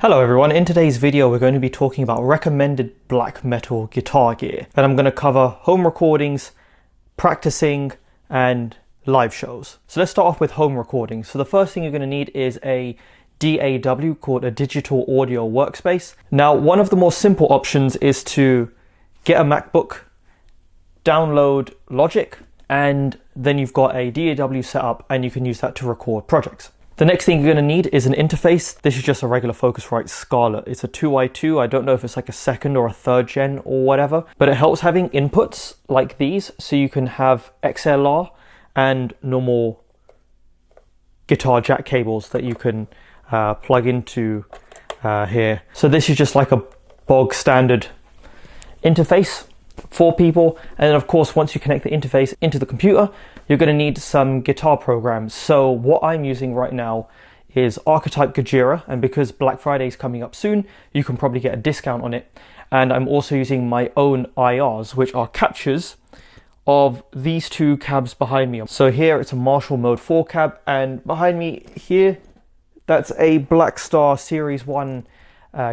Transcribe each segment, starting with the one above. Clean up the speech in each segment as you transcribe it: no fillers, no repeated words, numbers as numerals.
Hello everyone, in today's video we're going to be talking about recommended black metal guitar gear, and I'm going to cover home recordings, practicing and live shows. So let's start off with home recordings. So the first thing you're going to need is a DAW called a digital audio workspace. Now one of the more simple options is to get a MacBook, download Logic, and then you've got a DAW set up and you can use that to record projects. The next thing you're going to need is an interface. This is just a regular Focusrite Scarlett. It's a 2i2. I don't know if it's like a second or a third gen or whatever, but it helps having inputs like these, so you can have XLR and normal guitar jack cables that you can plug into here. So this is just like a bog standard interface for people. And then of course, once you connect the interface into the computer, you're going to need some guitar programs. So what I'm using right now is Archetype Gojira, and because Black Friday is coming up soon, you can probably get a discount on it. And I'm also using my own IRs, which are captures of these two cabs behind me. So here it's a Marshall Mode 4 cab, and behind me here, that's a Black Star Series 1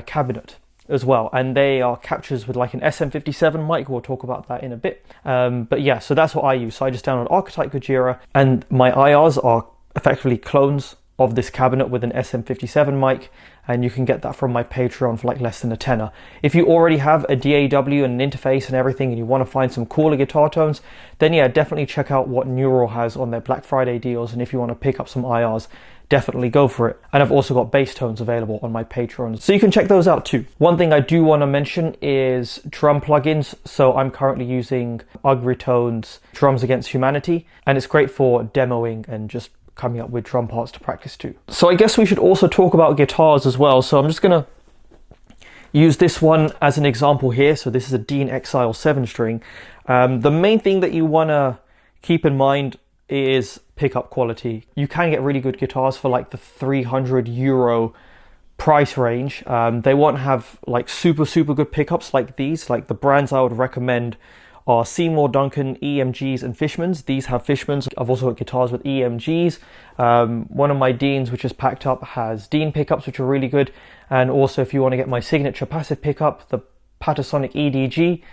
cabinet as well, and they are captures with like an SM57 mic. We'll talk about that in a bit, but yeah, so that's what I use. So I just download Archetype Gojira, and my IRs are effectively clones of this cabinet with an SM57 mic, and you can get that from my Patreon for like less than a tenner. If you already have a DAW and an interface and everything, and you want to find some cooler guitar tones, then yeah, definitely check out what Neural has on their Black Friday deals, and if you want to pick up some IRs, definitely go for it. And I've also got bass tones available on my Patreon, so you can check those out too. One thing I do want to mention is drum plugins. So I'm currently using Ugritone's Drums Against Humanity, and it's great for demoing and just coming up with drum parts to practice to. So I guess we should also talk about guitars as well. So I'm just gonna use this one as an example here. So this is a Dean Exile 7-string. The main thing that you wanna keep in mind is pickup quality. You can get really good guitars for like the €300 price range. They won't have like super good pickups like these. Like the brands I would recommend are Seymour Duncan, EMGs and Fishmans. These have Fishmans. I've also got guitars with EMGs. One of my Deans, which is packed up, has Dean pickups, which are really good. And also if you want to get my signature passive pickup, the Patasonic EDG,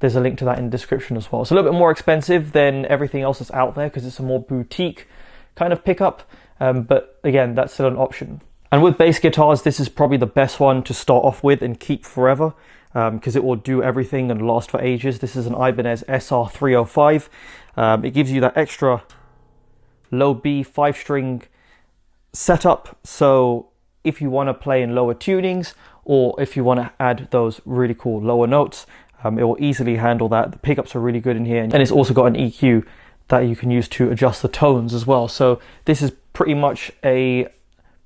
there's a link to that in the description as well. It's a little bit more expensive than everything else that's out there because it's a more boutique kind of pickup. But again, that's still an option. And with bass guitars, this is probably the best one to start off with and keep forever, because it will do everything and last for ages. This is an Ibanez SR305. It gives you that extra low B 5-string setup. So if you want to play in lower tunings, or if you want to add those really cool lower notes, it will easily handle that. The pickups are really good in here, and it's also got an EQ that you can use to adjust the tones as well. So this is pretty much a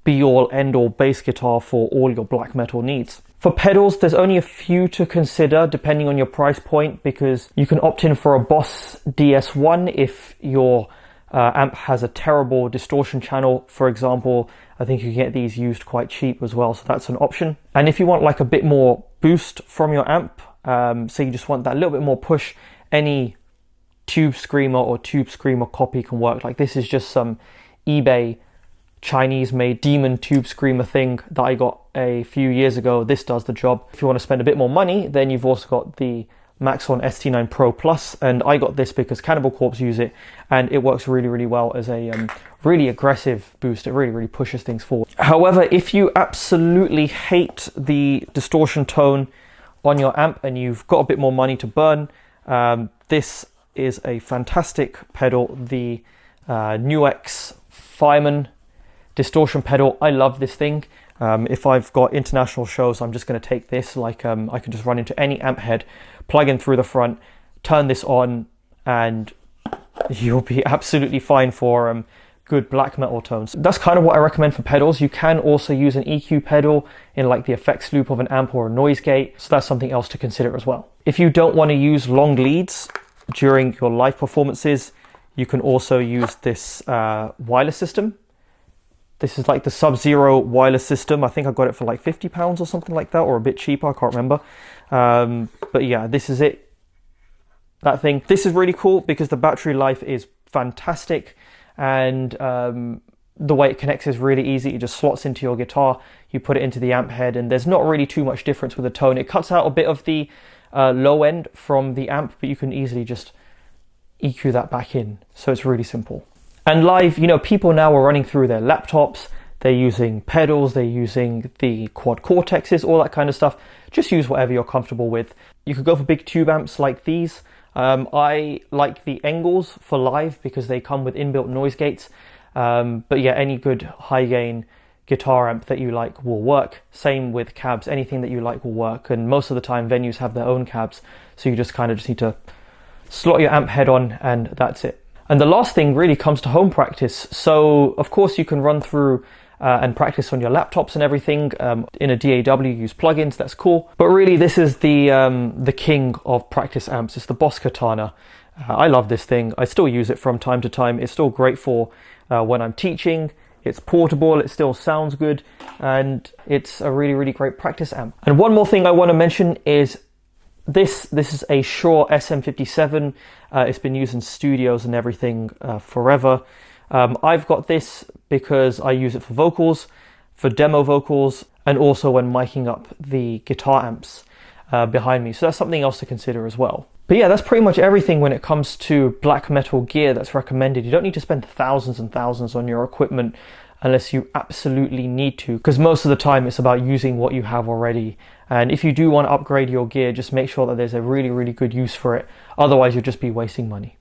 be-all, end-all bass guitar for all your black metal needs. For pedals, there's only a few to consider depending on your price point, because you can opt in for a Boss DS1 if your amp has a terrible distortion channel, for example. I think you can get these used quite cheap as well, so that's an option. And if you want like a bit more boost from your amp, so you just want that little bit more push, any Tube Screamer or Tube Screamer copy can work. Like this is just some eBay Chinese made Demon Tube Screamer thing that I got a few years ago. This does the job. If you want to spend a bit more money, then you've also got the Maxon ST9 Pro Plus, and I got this because Cannibal Corpse use it, and it works really well as a really aggressive boost. It really pushes things forward. However, if you absolutely hate the distortion tone on your amp and you've got a bit more money to burn, this is a fantastic pedal, the Nuex Fireman distortion pedal. I love this thing. If I've got international shows, I'm just going to take this. Like I can just run into any amp head, plug in through the front, turn this on, and you'll be absolutely fine for good black metal tones. That's kind of what I recommend for pedals. You can also use an EQ pedal in like the effects loop of an amp or a noise gate, so that's something else to consider as well. If you don't want to use long leads during your live performances, you can also use this wireless system. This is like the Sub-Zero wireless system. I think I got it for like £50 or something like that, or a bit cheaper, I can't remember. But yeah, this is it. That thing. This is really cool because the battery life is fantastic, and the way it connects is really easy. It just slots into your guitar, you put it into the amp head, and there's not really too much difference with the tone. It cuts out a bit of the low end from the amp, but you can easily just EQ that back in. So it's really simple. And live, you know, people now are running through their laptops, they're using pedals, they're using the quad cortexes, all that kind of stuff. Just use whatever you're comfortable with. You could go for big tube amps like these. I like the Engels for live because they come with inbuilt noise gates. But yeah, any good high gain guitar amp that you like will work. Same with cabs, anything that you like will work. And most of the time venues have their own cabs, so you just need to slot your amp head on and that's it. And the last thing really comes to home practice. So of course you can run through and practice on your laptops and everything. In a DAW, use plugins, that's cool. But really this is the king of practice amps. It's the Boss Katana. I love this thing. I still use it from time to time. It's still great for when I'm teaching. It's portable, it still sounds good, and it's a really, really great practice amp. And one more thing I want to mention is this is a Shure SM57. It's been used in studios and everything forever. I've got this because I use it for vocals, for demo vocals, and also when miking up the guitar amps behind me. So that's something else to consider as well. But yeah, that's pretty much everything when it comes to black metal gear that's recommended. You don't need to spend thousands and thousands on your equipment unless you absolutely need to, because most of the time it's about using what you have already. And if you do want to upgrade your gear, just make sure that there's a really, really good use for it. Otherwise, you'll just be wasting money.